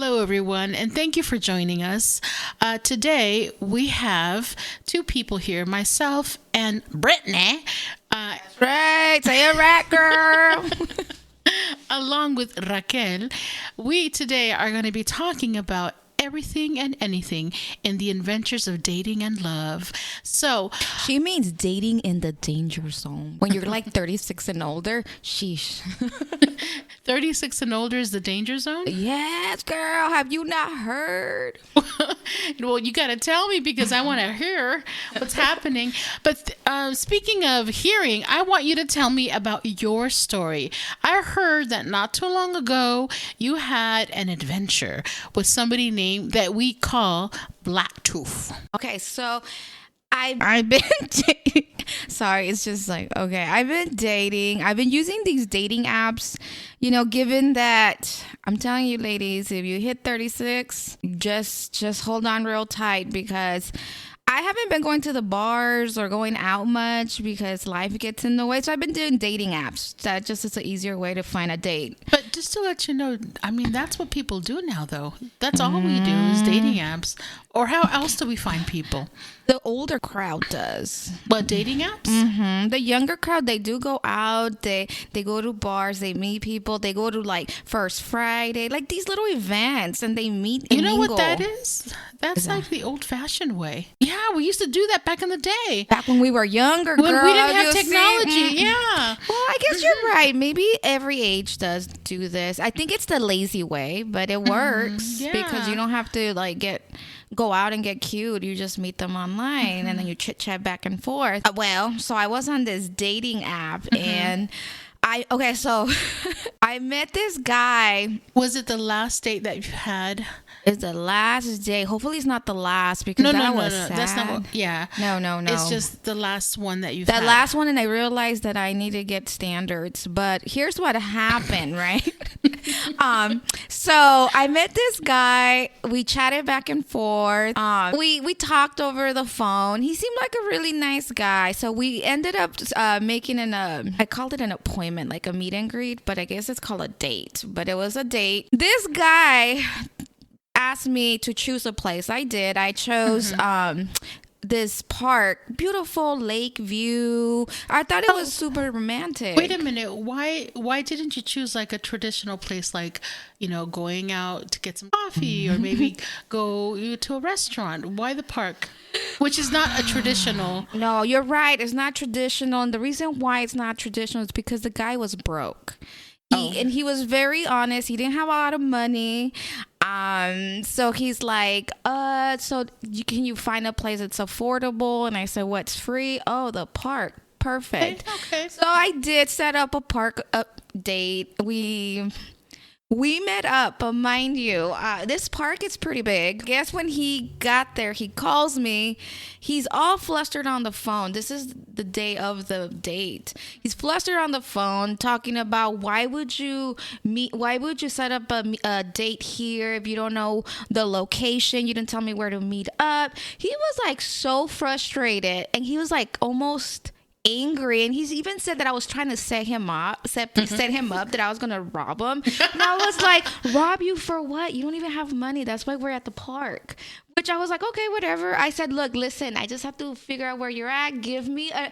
Hello, everyone, and thank you for joining us. Today, we have two people here, myself and Brittany, Right, say it right, girl. along with Raquel. We today are going to be talking about everything and anything in the adventures of dating and love. So, She means dating in the danger zone. When you're like 36 and older, sheesh. 36 and older is the danger zone? Yes, girl. Have you not heard? Well, you got to tell me because I want to hear what's happening. But speaking of hearing, I want you to tell me about your story. I heard that not too long ago, you had an adventure with somebody named that we call Black Toof. Okay, so I've been dating. Sorry, it's just like, okay, I've been dating. I've been using these dating apps, given that I'm telling you, ladies, if you hit 36, just hold on real tight because I haven't been going to the bars or going out much because life gets in the way. So I've been doing dating apps. That just is an easier way to find a date. But just to let you know, I mean, that's what people do now, though. That's all we do is dating apps. Or how else do we find people? The older crowd does. What, dating apps? Mm-hmm. The younger crowd, they do go out. They go to bars. They meet people. They go to like First Friday, like these little events, and they meet and You know mingle. what that is? That's like the old-fashioned way. Yeah, we used to do that back in the day. Back when we were younger, When girl, we didn't have you see? technology, yeah. Well, I guess you're right. Maybe every age does do this. I think it's the lazy way, but it works because you don't have to go out and get cute. You just meet them online and then you chit chat back and forth. So I was on this dating app and so I met this guy. Was it the last date that you had? It's the last day. Hopefully it's not the last because No. sad. That's not what, yeah. No. It's just the last one that you've That had. last one, and I realized that I need to get standards. But here's what happened, right? So I met this guy. We chatted back and forth. We talked over the phone. He seemed like a really nice guy. So we ended up making I called it an appointment, like a meet and greet, but I guess it's called a date. But it was a date. This guy asked me to choose a place. I did. I chose this park, beautiful lake view. I thought it was super romantic. Wait a minute. Why didn't you choose like a traditional place, like, going out to get some coffee or maybe go to a restaurant? Why the park? Which is not a traditional. No, you're right. It's not traditional. And the reason why it's not traditional is because the guy was broke. And he was very honest. He didn't have a lot of money. So he's like, can you find a place that's affordable? And I said, what's free? Oh, the park. Perfect. Okay. So I did set up a park date. We met up, but mind you, this park is pretty big. I guess when he got there, he calls me. He's all flustered on the phone. This is the day of the date. He's flustered on the phone talking about why would you set up a date here if you don't know the location? You didn't tell me where to meet up. He was like so frustrated, and he was like almost angry, and he's even said that I was trying to set him up, that I was gonna rob him. And I was like, rob you for what? You don't even have money. That's why we're at the park. Which I was like, okay, whatever. I said, look, listen, I just have to figure out where you're at. Give me a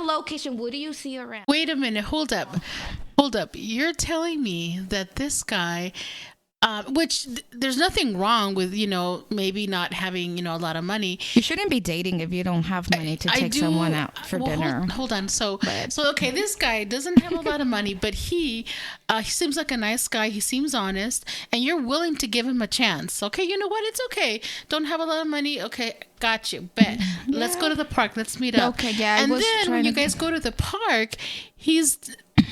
location. What do you see around? Wait a minute. Hold up. You're telling me that this guy, which there's nothing wrong with, maybe not having, a lot of money. You shouldn't be dating if you don't have money to take someone out for dinner. Hold on. So okay, this guy doesn't have a lot of money, but he seems like a nice guy. He seems honest, and you're willing to give him a chance. Okay, you know what? It's okay. Don't have a lot of money. Okay, got you. Bet. Yeah. Let's go to the park. Let's meet up. Okay, yeah. And then when you guys go to the park, he's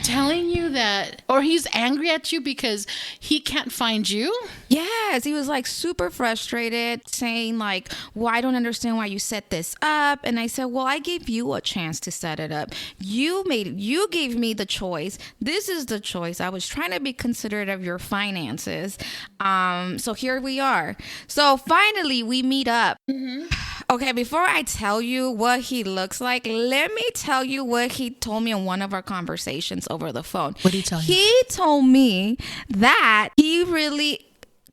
telling you that, or he's angry at you because he can't find you? Yes, he was like super frustrated, saying like, well, I don't understand why you set this up. And I said, well, I gave you a chance to set it up. You gave me the choice. This is the choice. I was trying to be considerate of your finances. So here we are. So finally we meet up. Mm-hmm. Okay, before I tell you what he looks like, let me tell you what he told me in one of our conversations over the phone. What did he tell you? He told me that he really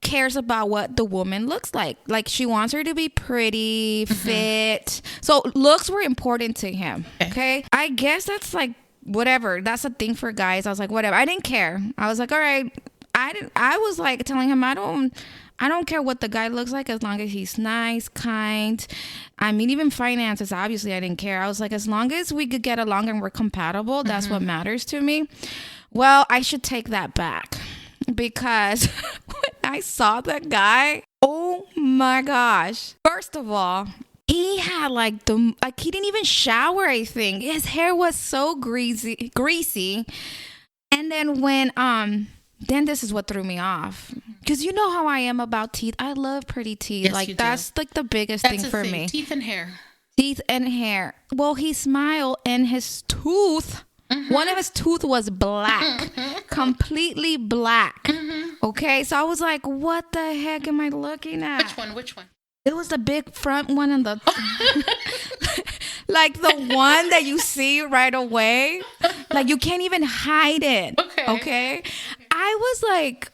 cares about what the woman looks like. Like, she wants her to be pretty, fit. So looks were important to him. Okay. I guess that's like, whatever. That's a thing for guys. I was like, whatever. I didn't care. I was like, all right. I was like telling him, I don't care what the guy looks like as long as he's nice, kind. I mean, even finances, obviously I didn't care. I was like, as long as we could get along and we're compatible, that's what matters to me. Well, I should take that back, because when I saw that guy, oh my gosh. First of all, he had he didn't even shower, I think. His hair was so greasy. And then then this is what threw me off. Because you know how I am about teeth. I love pretty teeth. Yes, you that's do. like the biggest thing for me. Teeth and hair. Teeth and hair. Well, he smiled and his tooth, one of his tooth was black. Completely black. Okay, so I was like, what the heck am I looking at? Which one? It was the big front one and the like the one that you see right away. Like, you can't even hide it. Okay. I was like,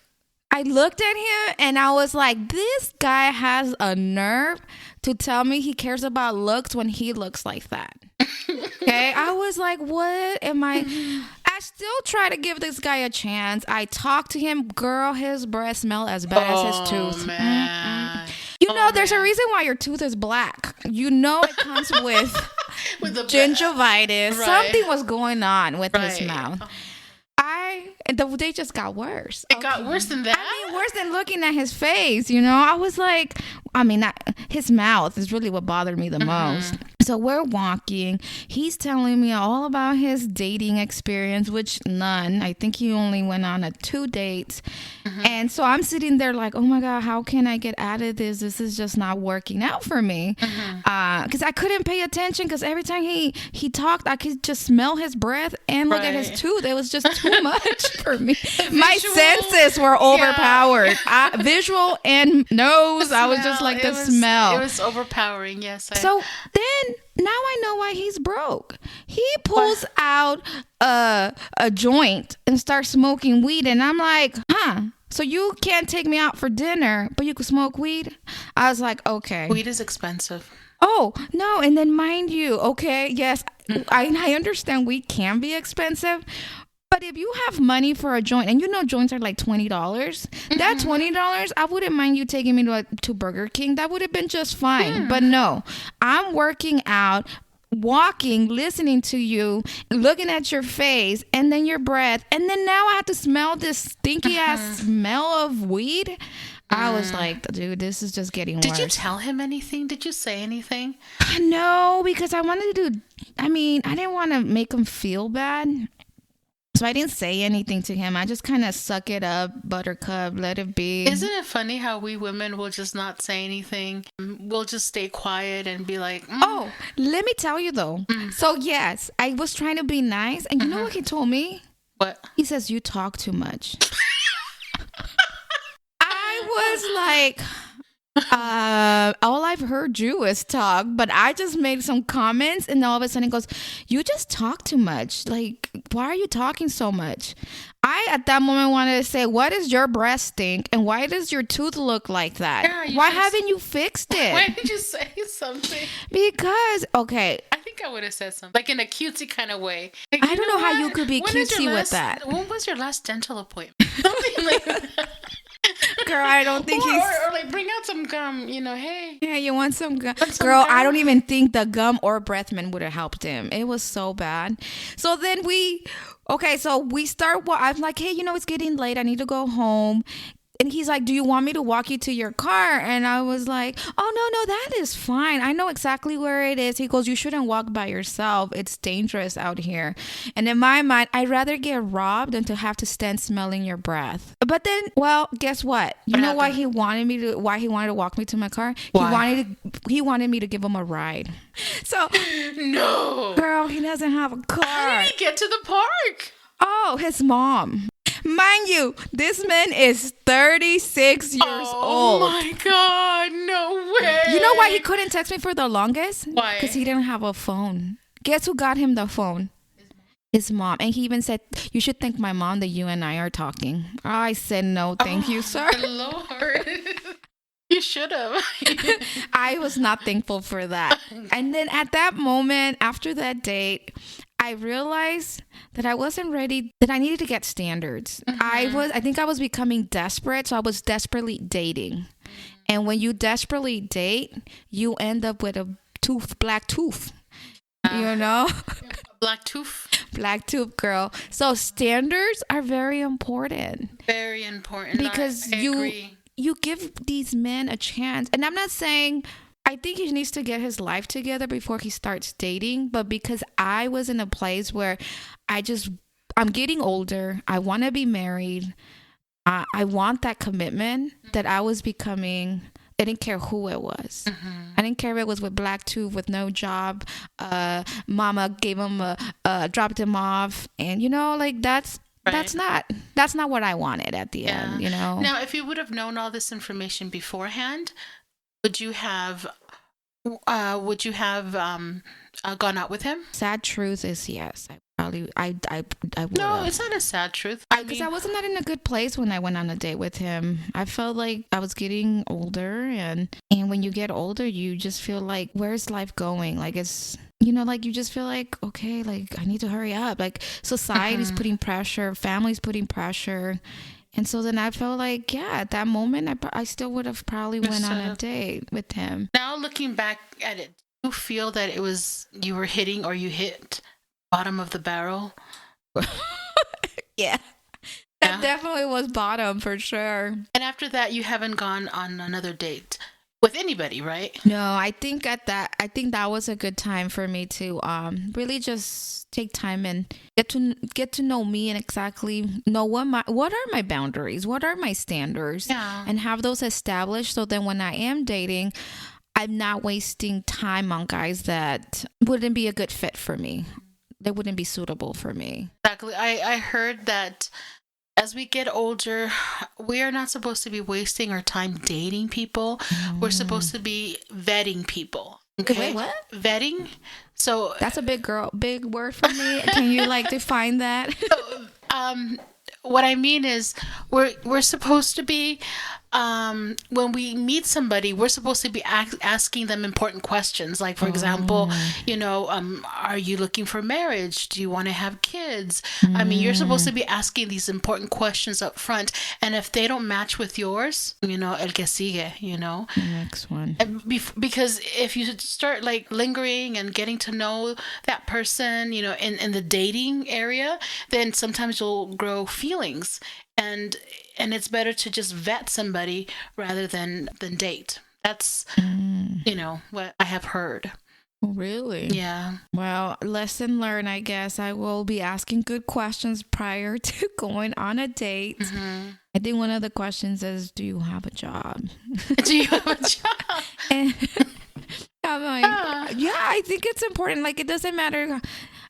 I looked at him and I was like, this guy has a nerve to tell me he cares about looks when he looks like that. Okay. I was like, what am I still try to give this guy a chance. I talked to him. Girl, his breath smelled as bad as his tooth. Man. You know, there's a reason why your tooth is black. You know it comes with the gingivitis. Right. Something was going on with his mouth. They just got worse. It got worse than that? I mean, worse than looking at his face, you know? I was like, his mouth is really what bothered me the most. So we're walking. He's telling me all about his dating experience, which none. I think he only went on 2 dates. And so I'm sitting there like, oh my God, how can I get out of this? This is just not working out for me. Because I couldn't pay attention, because every time he talked, I could just smell his breath and look at his tooth. It was just too much for me. My senses were overpowered. Visual and nose. I was just like, the smell. It was overpowering, yes. So then, now I know why he's broke. He pulls out a joint and starts smoking weed. And I'm like, so you can't take me out for dinner, but you can smoke weed? I was like, okay. Weed is expensive. Oh, no. And then mind you, okay, yes, I understand weed can be expensive. But if you have money for a joint, and you know joints are like $20, that $20, I wouldn't mind you taking me to Burger King. That would have been just fine. But no, I'm working out, walking, listening to you, looking at your face, and then your breath. And then now I have to smell this stinky ass smell of weed. I was like, dude, this is just getting worse. Did you tell him anything? Did you say anything? No, because I didn't want to make him feel bad. So I didn't say anything to him. I just kind of suck it up, buttercup, let it be. Isn't it funny how we women will just not say anything? We'll just stay quiet and be like, Oh, let me tell you though. So yes, I was trying to be nice. And you know what he told me? What? He says, you talk too much. I was like, all I've heard you is talk, but I just made some comments, and all of a sudden he goes, you just talk too much. Like, why are you talking so much? I at that moment wanted to say, what does your breath stink, and why does your tooth look like that? Why haven't you fixed it? Why did you say something? Because I think I would have said something, like in a cutesy kind of way. Like, I don't know how you could be cutesy with that. When was your last dental appointment? Something like that. Girl, I don't think or like bring out some gum, hey. Yeah, you want some gum? Girl, I don't even think the gum or breath mint would have helped him. It was so bad. So then we start, I'm like, hey, it's getting late. I need to go home. And he's like, do you want me to walk you to your car? And I was like, oh, no, that is fine. I know exactly where it is. He goes, you shouldn't walk by yourself. It's dangerous out here. And in my mind, I'd rather get robbed than to have to stand smelling your breath. But then, well, guess what? You know why he wanted to walk me to my car? Why? He wanted me to give him a ride. So, no. Girl, he doesn't have a car. How did he get to the park? Oh, his mom. Mind you, this man is 36 years old. Oh my God, no way. You know why he couldn't text me for the longest? Why? Because he didn't have a phone. Guess who got him the phone? His mom. And he even said, you should thank my mom that you and I are talking. I said, no, thank you, sir. Lord. You should have. I was not thankful for that. And then at that moment, after that date, I realized that I wasn't ready, that I needed to get standards. I think I was becoming desperate. So I was desperately dating. And when you desperately date, you end up with a black tooth, you know? Black tooth. Black tooth girl. So standards are very important. Very important. Because I agree. You give these men a chance. And I'm not saying, I think he needs to get his life together before he starts dating. But because I was in a place where I'm getting older. I want to be married. I want that commitment that I was becoming. I didn't care who it was. I didn't care if it was with black tooth, with no job. Mama gave him dropped him off. And, like that's not what I wanted at the end, Now, if you would have known all this information beforehand, would you have gone out with him? Sad truth is yes. I would. No, it's not a sad truth. Because I wasn't in a good place when I went on a date with him. I felt like I was getting older, and when you get older, you just feel like, where's life going? Like it's, like you just feel like, okay, like I need to hurry up. Like society's putting pressure, family's putting pressure. And so then I felt like, yeah, at that moment, I still would have probably went on a date with him. Now looking back at it, do you feel that it was you were hitting or you hit bottom of the barrel? Yeah. That definitely was bottom for sure. And after that, you haven't gone on another date with anybody, right? No, I think that was a good time for me to really just take time and get to know me and exactly know what are my boundaries, what are my standards, and have those established. So then when I am dating, I'm not wasting time on guys that wouldn't be a good fit for me. They wouldn't be suitable for me. Exactly. I heard that as we get older, we are not supposed to be wasting our time dating people. We're supposed to be vetting people. Okay. Wait, what? Vetting. So that's a big word for me. Can you define that? What I mean is we're supposed to be when we meet somebody, we're supposed to be asking them important questions. Like, for example, are you looking for marriage? Do you want to have kids? I mean, you're supposed to be asking these important questions up front. And if they don't match with yours, el que sigue, The next one. Because if you start lingering and getting to know that person, in the dating area, then sometimes you'll grow feelings. And it's better to just vet somebody rather than date. That's, what I have heard. Really? Yeah. Well, lesson learned, I guess. I will be asking good questions prior to going on a date. I think one of the questions is, do you have a job? Do you have a job? And I'm like, yeah, I think it's important. It doesn't matter.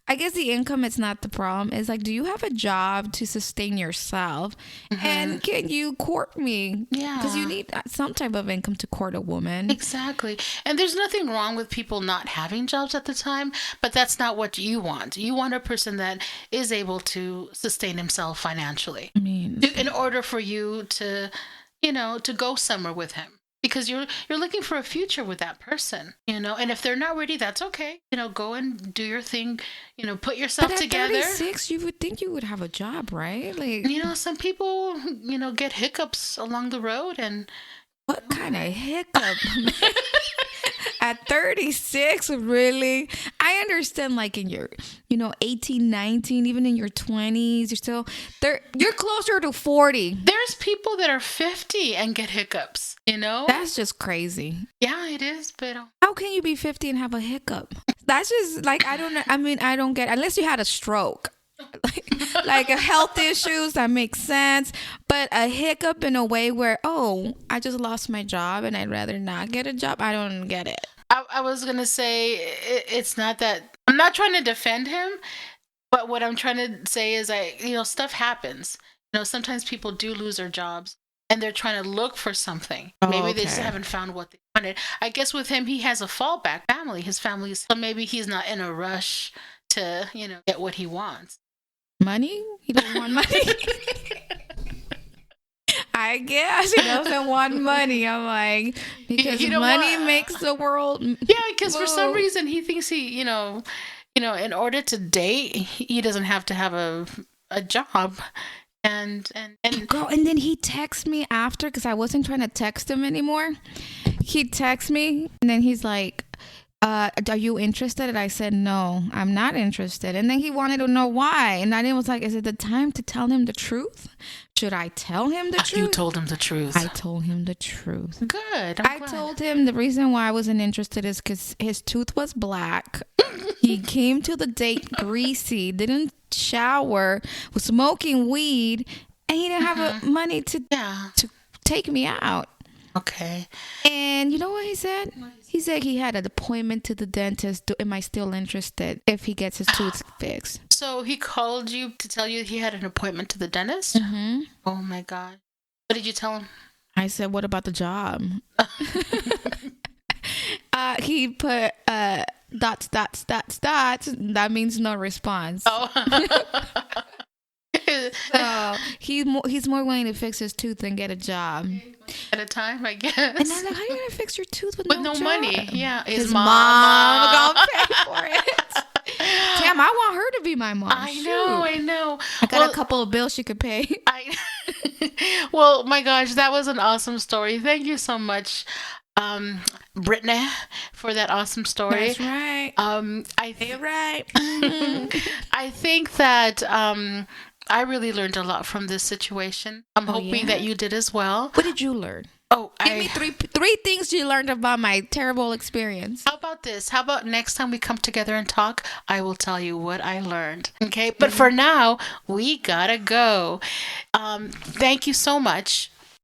I guess the income is not the problem. It's do you have a job to sustain yourself? And can you court me? Yeah. Because you need some type of income to court a woman. Exactly. And there's nothing wrong with people not having jobs at the time, but that's not what you want. You want a person that is able to sustain himself financially. I mean, in order for you to, to go somewhere with him. Because you're looking for a future with that person, and if they're not ready, that's okay. Go and do your thing, put yourself together. But at 36, you would think you would have a job, right? Some people, get hiccups along the road, and what kind of hiccup? At 36, really? I understand, in your, 18, 19, even in your 20s, you're closer to 40. There's people that are 50 and get hiccups, That's just crazy. Yeah, it is, but how can you be 50 and have a hiccup? That's just, I don't know. I mean, I don't get, unless you had a stroke. A health issues, that makes sense. But a hiccup in a way where, I just lost my job and I'd rather not get a job, I don't get it. I was going to say, it's not that, I'm not trying to defend him, but what I'm trying to say is stuff happens. Sometimes people do lose their jobs and they're trying to look for something. Maybe they just haven't found what they wanted. I guess with him, he has a fallback family. His family is, so maybe he's not in a rush to, get what he wants. Money? He doesn't want money. I guess he doesn't want money. I'm like, because money makes the world. Yeah, because for some reason he thinks he, in order to date, he doesn't have to have a job. And girl, and then he texts me after, because I wasn't trying to text him anymore. He texts me, and then he's like, are you interested? And I said, no, I'm not interested. And then he wanted to know why. And I was like, is it the time to tell him the truth? Should I tell him the truth? You told him the truth. I told him the truth. Good. I told him the reason why I wasn't interested is because his tooth was black. He came to the date greasy, didn't shower, was smoking weed, and he didn't have money to take me out. Okay. And you know what he said? He said he had an appointment to the dentist. Am I still interested if he gets his tooth fixed? So he called you to tell you he had an appointment to the dentist? Mm-hmm. Oh, my God. What did you tell him? I said, what about the job? He put dots. That means no response. Oh. So he's more willing to fix his tooth than get a job at a time, I guess. And I'm like, how are you gonna fix your tooth with no job? Money? Yeah, his mom gonna pay for it. Damn, I want her to be my mom. I know. I got a couple of bills she could pay. Well, my gosh, that was an awesome story. Thank you so much, Brittany, for that awesome story. That's right. You're right. I think that I really learned a lot from this situation. I'm hoping that you did as well. What did you learn? Give me three things you learned about my terrible experience. How about this? How about next time we come together and talk, I will tell you what I learned. Okay? But for now, we gotta go. Thank you so much